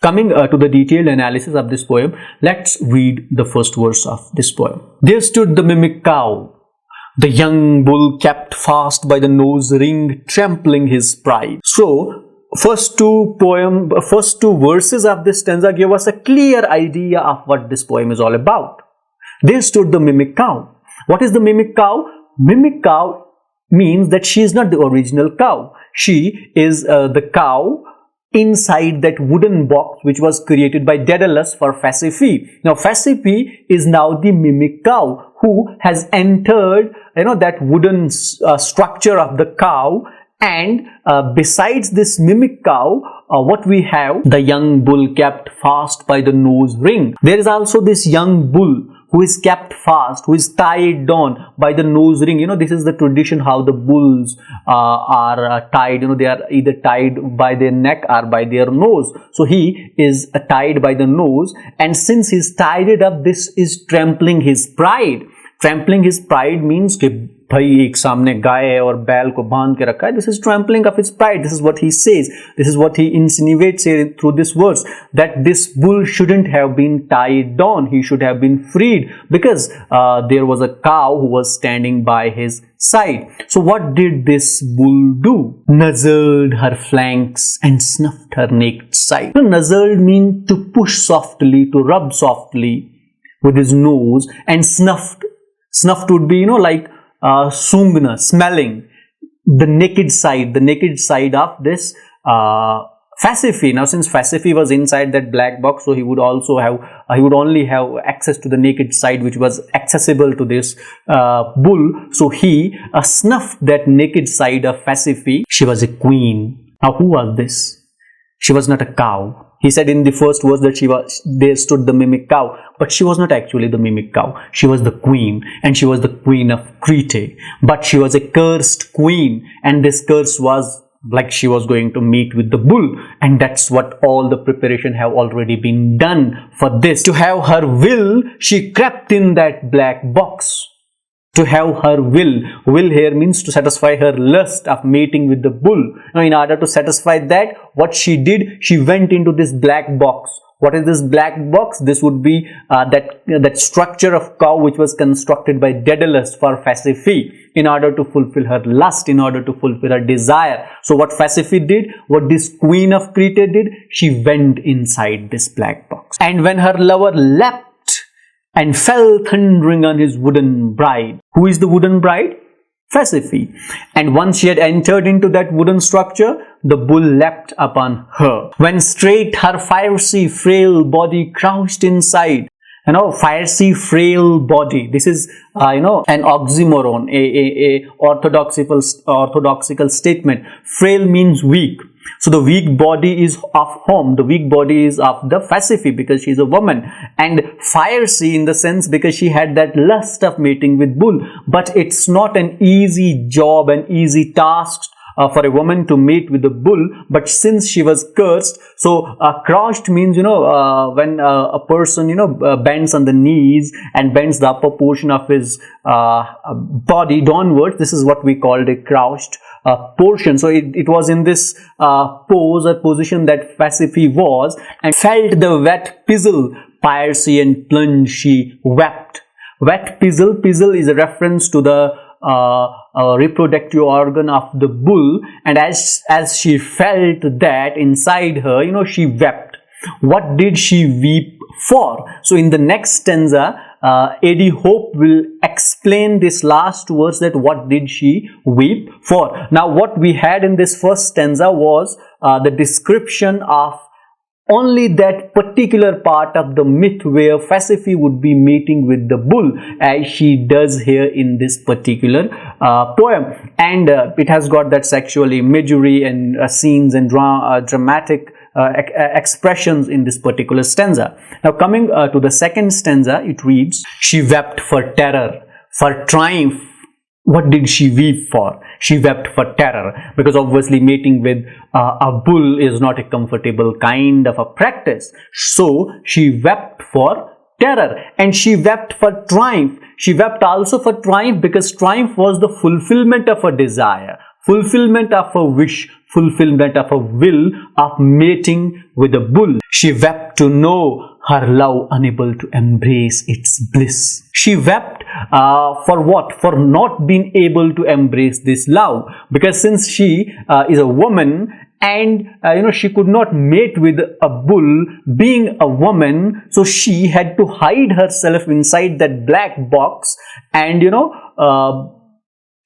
Coming to the detailed analysis of this poem, let's read the first verse of this poem. There stood the mimic cow, the young bull kept fast by the nose ring, trampling his pride. So, first two verses of this stanza give us a clear idea of what this poem is all about. There stood the mimic cow. What is the mimic cow? Mimic cow means that she is not the original cow. She is the cow inside that wooden box which was created by Daedalus for Pasiphae. Now Pasiphae is now the mimic cow who has entered that wooden structure of the cow, and besides this mimic cow, what we have, the young bull kept fast by the nose ring. There is also this young bull who is kept fast, who is tied down by the nose ring. This is the tradition how the bulls are tied. They are either tied by their neck or by their nose. So he is tied by the nose, and since he is tied it up, this is trampling his pride. Trampling his pride means कि भाई एक सामने गाय है और बैल को बांध के रखा है. This is trampling of his pride. This is what he says. This is what he insinuates here through this verse, that this bull shouldn't have been tied down. He should have been freed because there was a cow who was standing by his side. So what did this bull do? Nuzzled her flanks and snuffed her naked side. Nuzzled means to push softly, to rub softly with his nose, and snuffed. Snuffed would be, like sungna, smelling the naked side of this Pasiphae. Now, since Pasiphae was inside that black box, so he would only have access to the naked side which was accessible to this bull. So he snuffed that naked side of Pasiphae. She was a queen. Now, who was this? She was not a cow. He said in the first verse that there stood the mimic cow, but she was not actually the mimic cow. She was the queen, and she was the queen of Crete. But she was a cursed queen, and this curse was like she was going to meet with the bull, and that's what all the preparation have already been done for this. To have her will, she crept in that black box. To have her will here means to satisfy her lust of mating with the bull. Now, in order to satisfy that, what she did, she went into this black box. What is this black box? This would be that structure of cow which was constructed by Daedalus for Pasiphae in order to fulfill her lust, in order to fulfill her desire. So what Pasiphae did, what this queen of Crete did, she went inside this black box. And when her lover leapt and fell thundering on his wooden bride. Who is the wooden bride? Pasiphae. And once she had entered into that wooden structure, the bull leapt upon her. When straight her fiery frail body crouched inside. Fiery frail body. This is, an oxymoron, a orthodoxical statement. Frail means weak. So the weak body is of whom? The weak body is of the Pasiphae, because she is a woman, and fiery in the sense because she had that lust of mating with bull. But it's not an easy job, an easy task for a woman to mate with the bull. But since she was cursed, so crouched means when a person bends on the knees and bends the upper portion of his body downwards. This is what we called a crouched portion. So it was in this pose or position that Pasiphae was, and felt the wet pizzle, piracy and plunge she wept. Wet pizzle is a reference to the reproductive organ of the bull, and as she felt that inside her, she wept. What did she weep for? So in the next stanza, A.D. Hope will explain this last verse, that what did she weep for. Now what we had in this first stanza was the description of only that particular part of the myth where Pasiphae would be mating with the bull, as she does here in this particular poem. And it has got that sexual imagery and scenes and dramatic expressions in this particular stanza. Now coming to the second stanza, it reads, she wept for terror, for triumph. What did she weep for? She wept for terror, because obviously mating with a bull is not a comfortable kind of a practice. So she wept for terror, and she wept for triumph. She wept also for triumph because triumph was the fulfillment of a desire. fulfillment of a wish, fulfillment of a will of mating with a bull. She wept to know her love unable to embrace its bliss. She wept for what? For not being able to embrace this love, because since she is a woman and she could not mate with a bull, being a woman, so she had to hide herself inside that black box and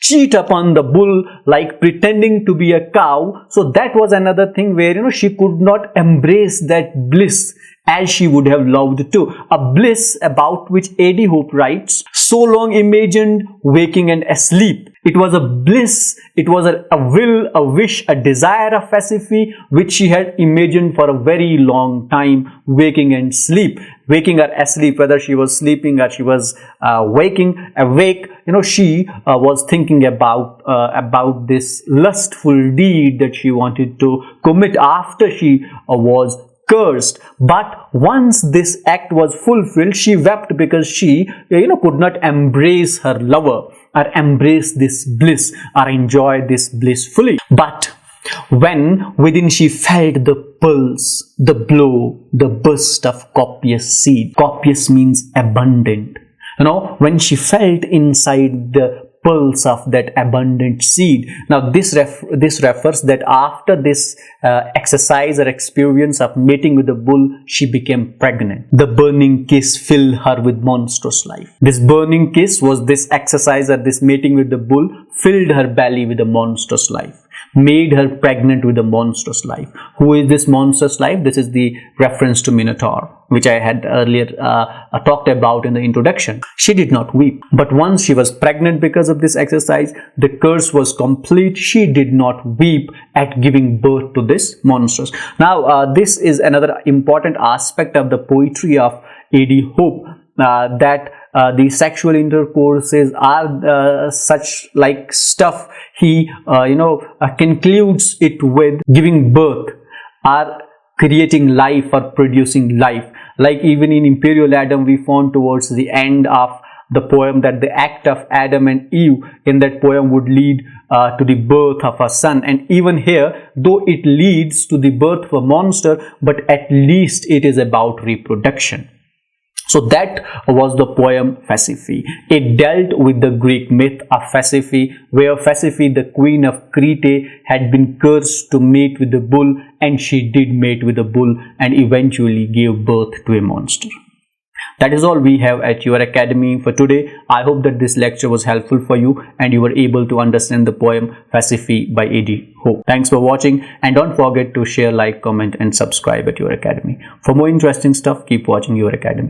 cheat upon the bull, like pretending to be a cow. So that was another thing where she could not embrace that bliss as she would have loved to. A bliss about which A.D. Hope writes, so long imagined, waking and asleep. It was a bliss, it was a will, a wish, a desire of Pasiphae which she had imagined for a very long time, waking and sleep. Waking or asleep, whether she was sleeping or she was awake, she was thinking about this lustful deed that she wanted to commit after she was cursed. But once this act was fulfilled, she wept because she could not embrace her lover or embrace this bliss or enjoy this bliss fully. But when within she felt the pulse, the blow, the burst of copious seed. Copious means abundant. When she felt inside the pulse of that abundant seed. Now this refers that after this exercise or experience of mating with the bull, she became pregnant. The burning kiss filled her with monstrous life. This burning kiss was this exercise or this mating with the bull filled her belly with a monstrous life, made her pregnant with a monstrous life. Who is this monstrous life? This is the reference to Minotaur, which I had earlier talked about in the introduction. She did not weep, but once she was pregnant because of this exercise, the curse was complete. She did not weep at giving birth to this monstrous. Now, this is another important aspect of the poetry of A.D. Hope, that the sexual intercourses are such like stuff. He concludes it with giving birth or creating life or producing life. Like even in Imperial Adam, we found towards the end of the poem that the act of Adam and Eve in that poem would lead to the birth of a son. And even here, though it leads to the birth of a monster, but at least it is about reproduction. So that was the poem Pasiphae. It dealt with the Greek myth of Pasiphae, where Pasiphae, the queen of Crete, had been cursed to mate with the bull, and she did mate with the bull and eventually gave birth to a monster. That is all we have at your academy for today. I hope that this lecture was helpful for you and you were able to understand the poem Pasiphae by A.D. Hope. Thanks for watching, and don't forget to share, like, comment and subscribe at your academy. For more interesting stuff, keep watching your academy.